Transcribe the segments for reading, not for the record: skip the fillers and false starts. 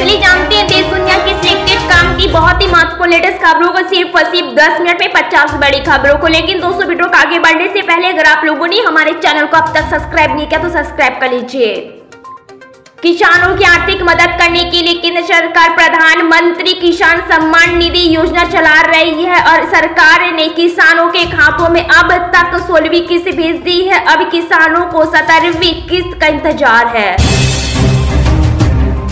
चलिए जानते हैं देश दुनिया की सिलेक्टेड काम की बहुत ही महत्वपूर्ण लेटेस्ट खबरों को सिर्फ 10 मिनट में 50 बड़ी खबरों को। लेकिन दोस्तों वीडियो को आगे बढ़ने से पहले अगर आप लोगों ने हमारे चैनल को अब तक सब्सक्राइब नहीं किया तो सब्सक्राइब कर लीजिए। किसानों की आर्थिक मदद करने के लिए केंद्र सरकार प्रधानमंत्री किसान सम्मान निधि योजना चला रही है और सरकार ने किसानों के खातों में अब तक 16वीं किस्त भेज दी है। अब किसानों को 17वीं किस्त का इंतजार है।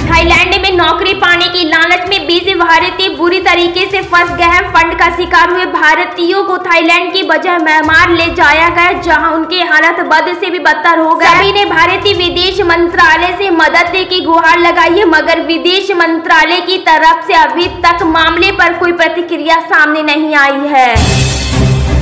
थाईलैंड में नौकरी पाने की लालच में 20 भारतीय बुरी तरीके से फंस गए हैं। फंड का शिकार हुए भारतीयों को थाईलैंड की बजाय म्यांमार ले जाया गया, जहां उनकी हालत बद से भी बदतर हो गई। सभी ने भारतीय विदेश मंत्रालय से मदद की गुहार लगाई है, मगर विदेश मंत्रालय की तरफ से अभी तक मामले पर कोई प्रतिक्रिया सामने नहीं आई है।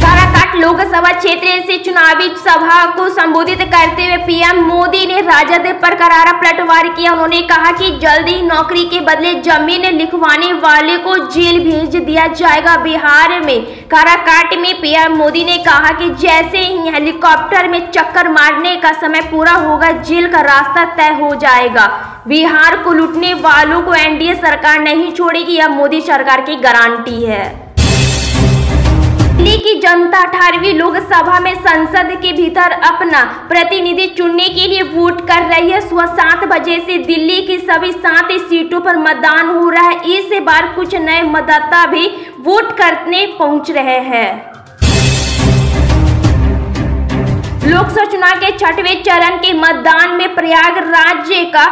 काराकाट लोकसभा क्षेत्र से चुनावी सभा को संबोधित करते हुए पीएम मोदी ने राजद पर करारा पलटवार किया। उन्होंने कहा कि जल्द ही नौकरी के बदले जमीन लिखवाने वाले को जेल भेज दिया जाएगा। बिहार में काराकाट में पीएम मोदी ने कहा कि जैसे ही हेलीकॉप्टर में चक्कर मारने का समय पूरा होगा, जेल का रास्ता तय हो जाएगा। बिहार को लूटने वालों को एनडीए सरकार नहीं छोड़ेगी, यह मोदी सरकार की गारंटी है। दिल्ली की जनता 18वीं लोकसभा में संसद के भीतर अपना प्रतिनिधि चुनने के लिए वोट कर रही है। सुबह 7 बजे से दिल्ली की सभी 7 सीटों पर मतदान हो रहा है। इस बार कुछ नए मतदाता भी वोट करने पहुंच रहे हैं। लोकसभा चुनाव के 6वें चरण के मतदान में प्रयागराज का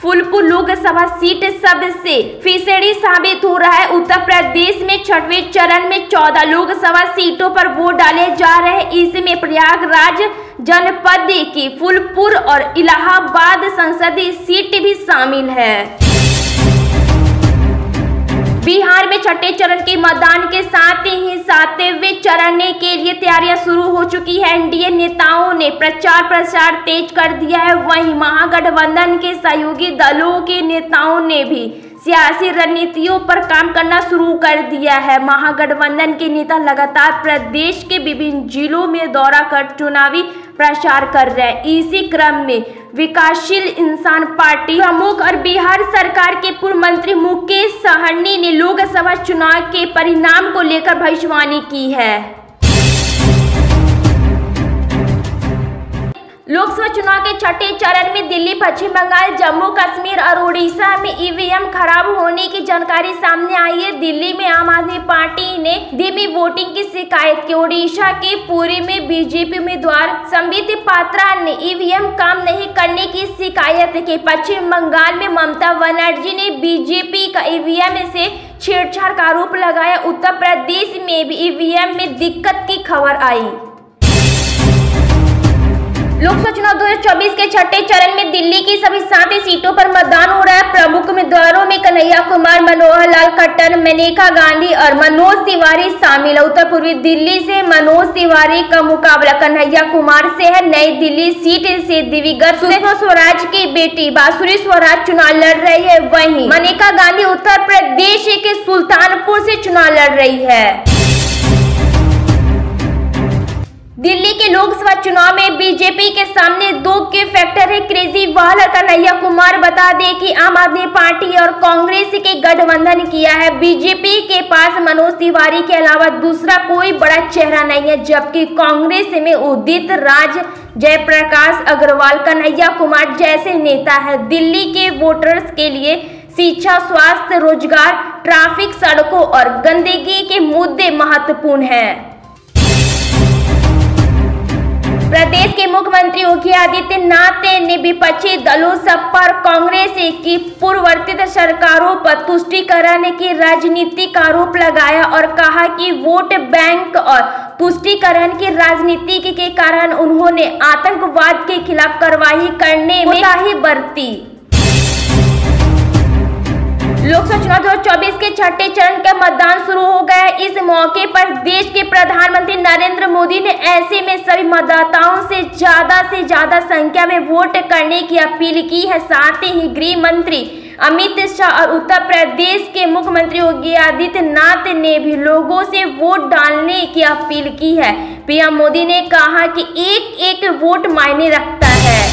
फूलपुर लोकसभा सीट सबसे फीसदी साबित हो रहा है। उत्तर प्रदेश में 6वें चरण में 14 लोकसभा सीटों पर वोट डाले जा रहे हैं। इसमें प्रयागराज जनपद की फूलपुर और इलाहाबाद संसदीय सीट भी शामिल है। बिहार में 6ठे चरण के मतदान के साथ ही 7वें चरण के लिए तैयारियां शुरू हो चुकी है। एनडीए नेताओं ने प्रचार प्रसार तेज कर दिया है। वहीं महागठबंधन के सहयोगी दलों के नेताओं ने भी सियासी रणनीतियों पर काम करना शुरू कर दिया है। महागठबंधन के नेता लगातार प्रदेश के विभिन्न जिलों में दौरा कर चुनावी प्रचार कर रहे हैं। इसी क्रम में विकासशील इंसान पार्टी प्रमुख और बिहार सरकार के पूर्व मंत्री मुकेश सहनी ने लोकसभा चुनाव के परिणाम को लेकर भविष्यवाणी की है। लोकसभा चुनाव के 6ठे चरण में दिल्ली, पश्चिम बंगाल, जम्मू कश्मीर और उड़ीसा में ईवीएम खराब होने की जानकारी सामने आई है। दिल्ली में आम आदमी पार्टी ने धीमी वोटिंग की शिकायत की। उड़ीसा के पुरी में बीजेपी उम्मीदवार संबित पात्रा ने ईवीएम काम नहीं करने की शिकायत की। पश्चिम बंगाल में ममता बनर्जी ने बीजेपी का ईवीएम से छेड़छाड़ का आरोप लगाया। उत्तर प्रदेश में भी ईवीएम में दिक्कत की खबर आई। लोकसभा चुनाव 2024 के 6ठे चरण में दिल्ली की सभी 7 सीटों पर मतदान हो रहा है। प्रमुख उम्मीदवारों में कन्हैया कुमार, मनोहर लाल खट्टर, मेनका गांधी और मनोज तिवारी शामिल है। उत्तर पूर्वी दिल्ली से मनोज तिवारी का मुकाबला कन्हैया कुमार से है। नई दिल्ली सीट से दिवंगत सुषमा स्वराज की बेटी बांसुरी स्वराज चुनाव लड़ रही है। वहीं मेनका गांधी उत्तर प्रदेश के सुल्तानपुर से चुनाव लड़ रही है। दिल्ली के लोकसभा चुनाव में बीजेपी के सामने 2 के फैक्टर है, केजरीवाल और कन्हैया कुमार। बता दें कि आम आदमी पार्टी और कांग्रेस के गठबंधन किया है। बीजेपी के पास मनोज तिवारी के अलावा दूसरा कोई बड़ा चेहरा नहीं है, जबकि कांग्रेस में उदित राज, जयप्रकाश अग्रवाल, कन्हैया कुमार जैसे नेता है। दिल्ली के वोटर्स के लिए शिक्षा, स्वास्थ्य, रोजगार, ट्रैफिक, सड़कों और गंदगी के मुद्दे महत्वपूर्ण हैं। प्रदेश के मुख्यमंत्री योगी आदित्यनाथ ने विपक्षी दलों सपा और कांग्रेस की पूर्ववर्ती सरकारों पर तुष्टीकरण की राजनीति का आरोप लगाया और कहा कि वोट बैंक और तुष्टीकरण की राजनीति के कारण उन्होंने आतंकवाद के खिलाफ कार्रवाई करने में कोताही बरती। लोकसभा चुनाव 2024 के 6ठे चरण का मतदान शुरू हो गया है। इस मौके पर देश के प्रधानमंत्री नरेंद्र मोदी ने ऐसे में सभी मतदाताओं से ज्यादा संख्या में वोट करने की अपील की है। साथ ही गृह मंत्री अमित शाह और उत्तर प्रदेश के मुख्यमंत्री योगी आदित्यनाथ ने भी लोगों से वोट डालने की अपील की है। पीएम मोदी ने कहा कि एक एक वोट मायने रखता है।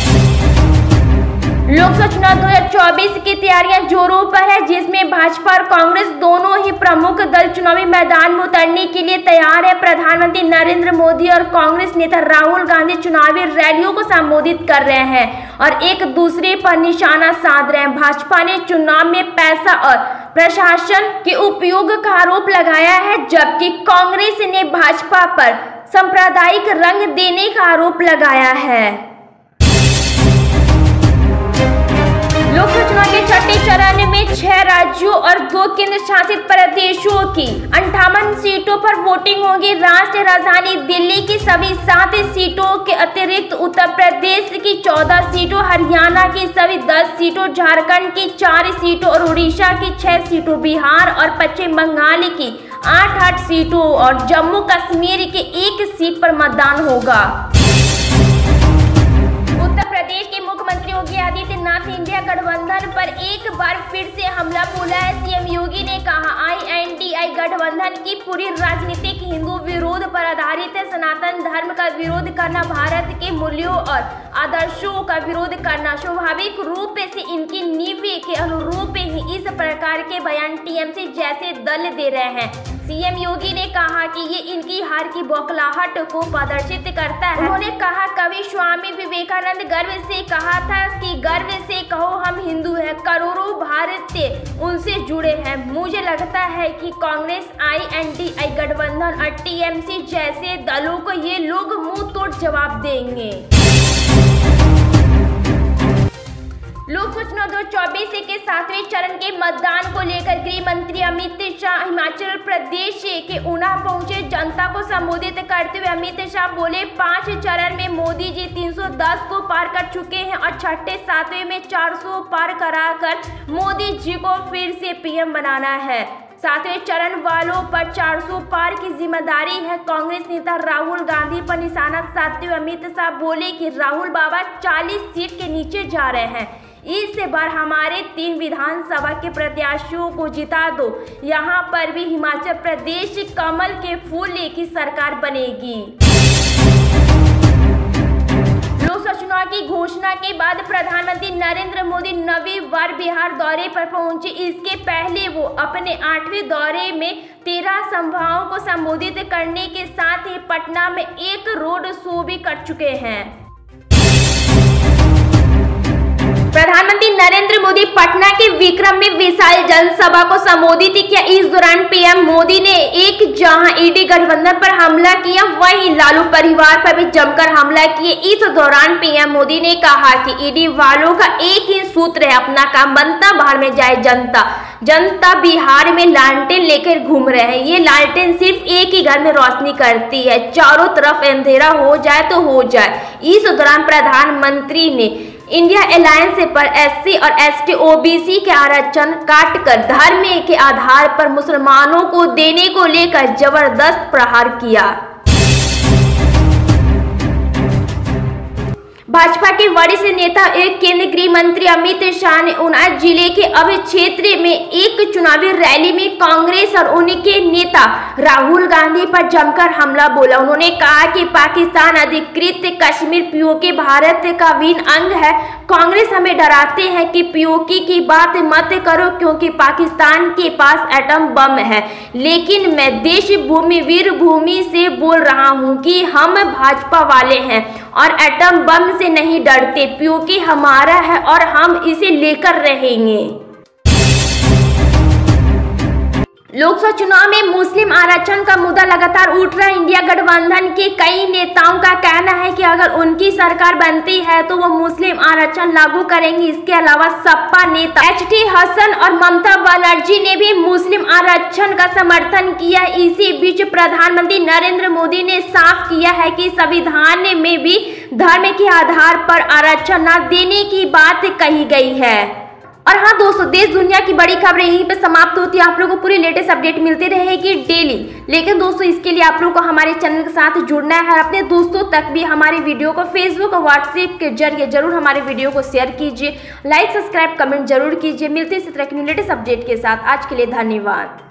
लोकसभा चुनाव 2024 की तैयारियां जोरों पर है, जिसमें भाजपा और कांग्रेस दोनों ही प्रमुख दल चुनावी मैदान में उतरने के लिए तैयार है। प्रधानमंत्री नरेंद्र मोदी और कांग्रेस नेता राहुल गांधी चुनावी रैलियों को संबोधित कर रहे हैं और एक दूसरे पर निशाना साध रहे हैं। भाजपा ने चुनाव में पैसा और प्रशासन के उपयोग का आरोप लगाया है, जबकि कांग्रेस ने भाजपा पर सांप्रदायिक रंग देने का आरोप लगाया है। लोकसभा चुनाव के छठे चरण में 6 राज्यों और 2 केंद्र शासित प्रदेशों की 58 सीटों पर वोटिंग होगी। राष्ट्रीय राजधानी दिल्ली की सभी 7 सीटों के अतिरिक्त उत्तर प्रदेश की 14 सीटों, हरियाणा की सभी 10 सीटों, झारखंड की 4 सीटों और उड़ीसा की 6 सीटों, बिहार और पश्चिम बंगाल की 8 सीटों और जम्मू कश्मीर की 1 सीट पर मतदान होगा। उत्तर प्रदेश के मुख्यमंत्री योगी आदित्यनाथ ने इंडिया गठबंधन पर एक बार फिर से हमला बोला है। सीएम योगी ने कहा, INDI गठबंधन की पूरी राजनीतिक हिंदू विरोध पर आधारित है। सनातन धर्म का विरोध करना, भारत के मूल्यों और आदर्शों का विरोध करना स्वाभाविक रूप से इनकी नींव के अनुरूप ही इस प्रकार के बयान टीएमसी जैसे दल दे रहे हैं। सीएम योगी ने कहा कि ये इनकी हार की बौखलाहट को प्रदर्शित करता है। उन्होंने कहा, कवि स्वामी विवेकानंद गर्व से कहा था कि गर्व से कहो हम हिंदू हैं, करोड़ों भारतीय उनसे जुड़े हैं। मुझे लगता है कि कांग्रेस, INDI गठबंधन और टीएमसी जैसे दलों को ये लोग मुंह तोड़ जवाब देंगे। लोकसभा चुनाव 2024 के 7वें चरण के मतदान को लेकर गृह मंत्री अमित शाह हिमाचल प्रदेश के ऊना पहुंचे। जनता को संबोधित करते हुए अमित शाह बोले, 5 चरण में मोदी जी 310 को पार कर चुके हैं और छठे 7वें में 400 पार कराकर मोदी जी को फिर से पीएम बनाना है। 7वें चरण वालों पर 400 पार की जिम्मेदारी है। कांग्रेस नेता राहुल गांधी पर निशाना साधते हुए अमित शाह बोले कि राहुल बाबा 40 सीट के नीचे जा रहे हैं। इस बार हमारे 3 विधानसभा के प्रत्याशियों को जिता दो। यहाँ पर भी हिमाचल प्रदेश कमल के फूल की सरकार बनेगी। लोकसभा चुनाव की घोषणा के बाद प्रधानमंत्री नरेंद्र मोदी 9वीं बार बिहार दौरे पर पहुंचे। इसके पहले वो अपने 8वें दौरे में 13 सभाओं को संबोधित करने के साथ ही पटना में एक रोड शो भी कर चुके हैं। प्रधानमंत्री नरेंद्र मोदी पटना के विक्रम में विशाल जनसभा को संबोधित किया। इस दौरान पीएम मोदी ने जहां ईडी गठबंधन पर हमला किया, वहीं लालू परिवार पर भी जमकर हमला किए। इस दौरान पीएम मोदी ने कहा कि ईडी वालों का एक ही सूत्र है, अपना काम बनता बाहर में जाए जनता। जनता बिहार में लालटेन लेकर घूम रहे हैं। ये लालटेन सिर्फ एक ही घर में रोशनी करती है, चारों तरफ अंधेरा हो जाए तो हो जाए। इस दौरान प्रधानमंत्री ने इंडिया अलायंस पर SC और ST OBC के आरक्षण काटकर धर्म के आधार पर मुसलमानों को देने को लेकर जबरदस्त प्रहार किया। भाजपा के वरिष्ठ नेता एक केंद्रीय गृह मंत्री अमित शाह ने ऊना जिले के अभी क्षेत्र में एक चुनावी रैली में कांग्रेस और उनके नेता राहुल गांधी पर जमकर हमला बोला। उन्होंने कहा कि पाकिस्तान अधिकृत कश्मीर POK भारत का अभिन्न अंग है। कांग्रेस हमें डराते हैं कि POK की बात मत करो क्योंकि पाकिस्तान के पास एटम बम है। लेकिन मैं देश भूमि वीर भूमि से बोल रहा हूं कि हम भाजपा वाले हैं और एटम बम से नहीं डरते। POK हमारा है और हम इसे लेकर रहेंगे। लोकसभा चुनाव में मुस्लिम आरक्षण का मुद्दा लगातार उठ रहा है। इंडिया गठबंधन के कई नेताओं का कहना है कि अगर उनकी सरकार बनती है तो वो मुस्लिम आरक्षण लागू करेंगे। इसके अलावा सपा नेता HT हसन और ममता बनर्जी ने भी मुस्लिम आरक्षण का समर्थन किया। इसी बीच प्रधानमंत्री नरेंद्र मोदी ने साफ किया है कि संविधान में भी धर्म के आधार पर आरक्षण न देने की बात कही गई है। और हाँ दोस्तों, देश दुनिया की बड़ी खबरें यहीं पे समाप्त होती है। आप लोगों को पूरी लेटेस्ट अपडेट मिलती रहेगी डेली। लेकिन दोस्तों, इसके लिए आप लोगों को हमारे चैनल के साथ जुड़ना है और अपने दोस्तों तक भी हमारे वीडियो को फेसबुक और व्हाट्सएप के जरिए जरूर हमारे वीडियो को शेयर कीजिए। लाइक, सब्सक्राइब, कमेंट जरूर कीजिए। मिलते इसी तरह की लेटेस्ट अपडेट के साथ। आज के लिए धन्यवाद।